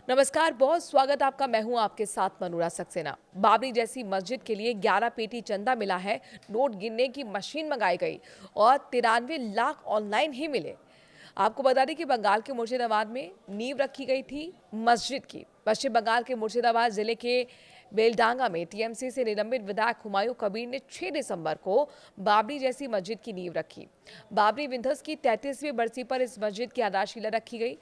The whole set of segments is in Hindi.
नमस्कार, बहुत स्वागत आपका। मैं हूं आपके साथ मनूरा सक्सेना। बाबरी जैसी मस्जिद के लिए 11 पेटी चंदा मिला है, नोट गिनने की मशीन मंगाई गई और 93 लाख ऑनलाइन ही मिले। आपको बता दें कि बंगाल के मुर्शिदाबाद में नींव रखी गई थी मस्जिद की। पश्चिम बंगाल के मुर्शिदाबाद जिले के बेलडांगा में टीएमसी से निलंबित विधायक हुमायूं कबीर ने 6 दिसंबर को बाबरी जैसी मस्जिद की नींव रखी। बाबरी विध्वंस की 33वीं बरसी पर इस मस्जिद की आधारशिला रखी गई।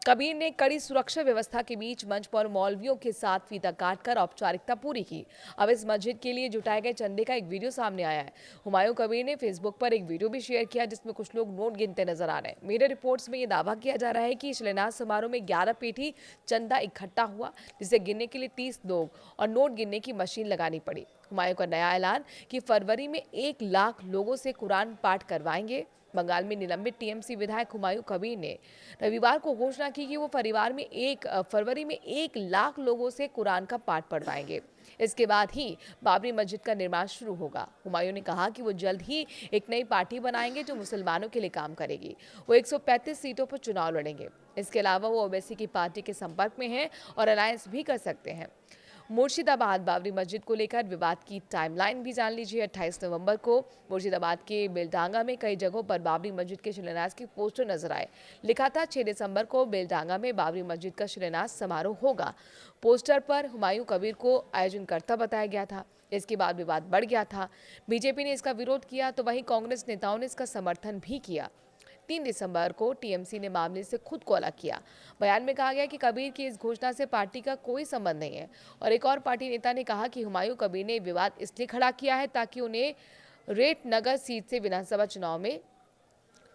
कबीर ने कड़ी सुरक्षा व्यवस्था के बीच मंच पर मौलवियों के साथ फीता काटकर औपचारिकता पूरी की। अब इस मस्जिद के लिए जुटाए गए चंदे का एक वीडियो सामने आया है। हुमायूं कबीर ने फेसबुक पर एक वीडियो भी शेयर किया जिसमें कुछ लोग नोट गिनते नजर आ रहे हैं। मीडिया रिपोर्ट्स में यह दावा किया जा रहा है कि शिलान्यास समारोह में 11 पेटी चंदा इकट्ठा हुआ, जिसे गिनने के लिए 30 लोग और नोट गिनने की मशीन लगानी पड़ी। हुमायूं का नया ऐलान कि फरवरी में 1 लाख लोगों से कुरान पाठ करवाएंगे। बंगाल में निलंबित टीएमसी विधायक हुमायूं कबीर ने रविवार को घोषणा की कि वो फरवरी में 1 लाख लोगों से कुरान का पाठ पढ़वाएंगे। इसके बाद ही बाबरी मस्जिद का निर्माण शुरू होगा। हुमायूं ने कहा कि वो जल्द ही एक नई पार्टी बनाएंगे जो मुसलमानों के लिए काम करेगी। वो 135 सीटों पर चुनाव लड़ेंगे। इसके अलावा वो ओवैसी की पार्टी के संपर्क में हैं और अलायंस भी कर सकते हैं। मुर्शिदाबाद बाबरी मस्जिद को लेकर विवाद की टाइमलाइन भी जान लीजिए। 28 नवंबर को मुर्शिदाबाद के बेलडांगा में कई जगहों पर बाबरी मस्जिद के शिलान्यास के पोस्टर नजर आए। लिखा था 6 दिसंबर को बेलडांगा में बाबरी मस्जिद का शिलान्यास समारोह होगा। पोस्टर पर हुमायूं कबीर को आयोजनकर्ता बताया गया था। इसके बाद विवाद बढ़ गया था। बीजेपी ने इसका विरोध किया तो वहीं कांग्रेस नेताओं ने इसका समर्थन भी किया। 3 दिसंबर को टीएमसी ने मामले से खुद को अलग किया। बयान में कहा गया कि कबीर की इस घोषणा से पार्टी का कोई संबंध नहीं है और एक और पार्टी नेता ने कहा कि हुमायूं कबीर ने विवाद इसलिए खड़ा किया है ताकि उन्हें रेटनगर सीट से विधानसभा चुनाव में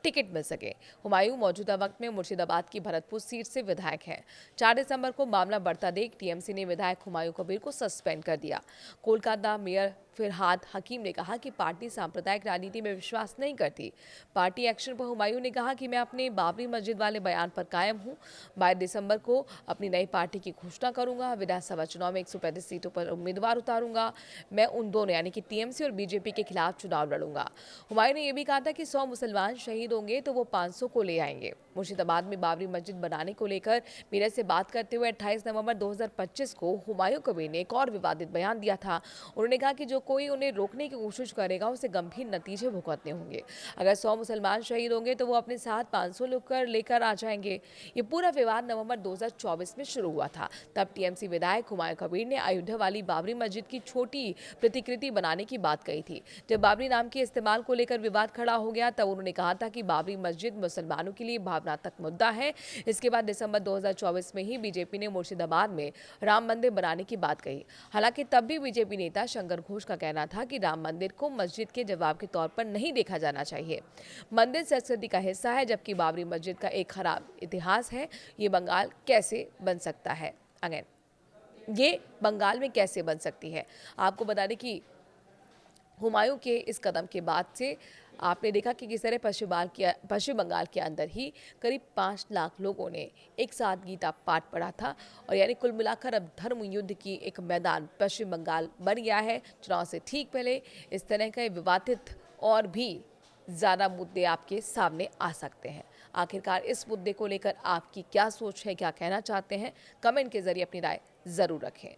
टिकट मिल सके। हुमायूं मौजूदा वक्त में मुर्शिदाबाद की भरतपुर सीट से विधायक हैं। 4 दिसंबर को मामला बढ़ता देख टीएमसी ने विधायक हुमायूं कबीर को सस्पेंड कर दिया। कोलकाता मेयर फिरहाद हकीम ने कहा कि पार्टी सांप्रदायिक राजनीति में विश्वास नहीं करती। पार्टी एक्शन पर हुमायूं ने कहा कि मैं अपने बाबरी मस्जिद वाले बयान पर कायम हूं। 22 दिसंबर को अपनी नई पार्टी की घोषणा करूंगा। विधानसभा चुनाव में 135 सीटों पर उम्मीदवार उतारूंगा। मैं उन दोनों यानी कि टीएमसी और बीजेपी के खिलाफ चुनाव लड़ूंगा। हुमायूं ने यह भी कहा था कि 100 मुसलमान शहीद होंगे तो वो 500 को ले आएंगे। मुर्शिदाबाद में बाबरी मस्जिद बनाने को लेकर मीडिया से बात करते हुए 28 नवंबर 2025 को हुमायूं कबीर ने एक और विवादित बयान दिया था। उन्होंने कहा कि जो कोई उन्हें रोकने की कोशिश करेगा उसे गंभीर नतीजे भुगतने होंगे। अगर 100 मुसलमान शहीद होंगे तो वो अपने साथ 500 लोग लेकर आ जाएंगे। ये पूरा विवाद नवंबर 2024 में शुरू हुआ था। तब टीएमसी विधायक हुमायूं कबीर ने अयोध्या वाली बाबरी मस्जिद की छोटी प्रतिकृति बनाने की बात कही थी। जब बाबरी नाम के इस्तेमाल को लेकर विवाद खड़ा हो गया तब उन्होंने कहा था कि बाबरी मस्जिद मुसलमानों के लिए भावनात्मक मुद्दा है। इसके बाद दिसंबर 2024 में ही बीजेपी ने मुर्शिदाबाद में राम मंदिर बनाने की बात कही। हालांकि तब भी बीजेपी नेता शंकर घोष का कहना था कि राम मंदिर को मस्जिद के जवाब के तौर पर नहीं देखा जाना चाहिए। मंदिर संस्कृति का हिस्सा है जबकि बाबरी मस्जिद का एक खराब इतिहास है। ये बंगाल कैसे बन सकता है? ये बंगाल में कैसे बन सकती है? आपको बता दें कि हुमायूं के इस कदम के बाद से आपने देखा कि किस तरह पश्चिम बंगाल के अंदर ही करीब 5 लाख लोगों ने एक साथ गीता पाठ पढ़ा था और यानी कुल मिलाकर अब धर्म युद्ध की एक मैदान पश्चिम बंगाल बन गया है। चुनाव से ठीक पहले इस तरह के विवादित और भी ज़्यादा मुद्दे आपके सामने आ सकते हैं। आखिरकार इस मुद्दे को लेकर आपकी क्या सोच है, क्या कहना चाहते हैं? कमेंट के जरिए अपनी राय ज़रूर रखें।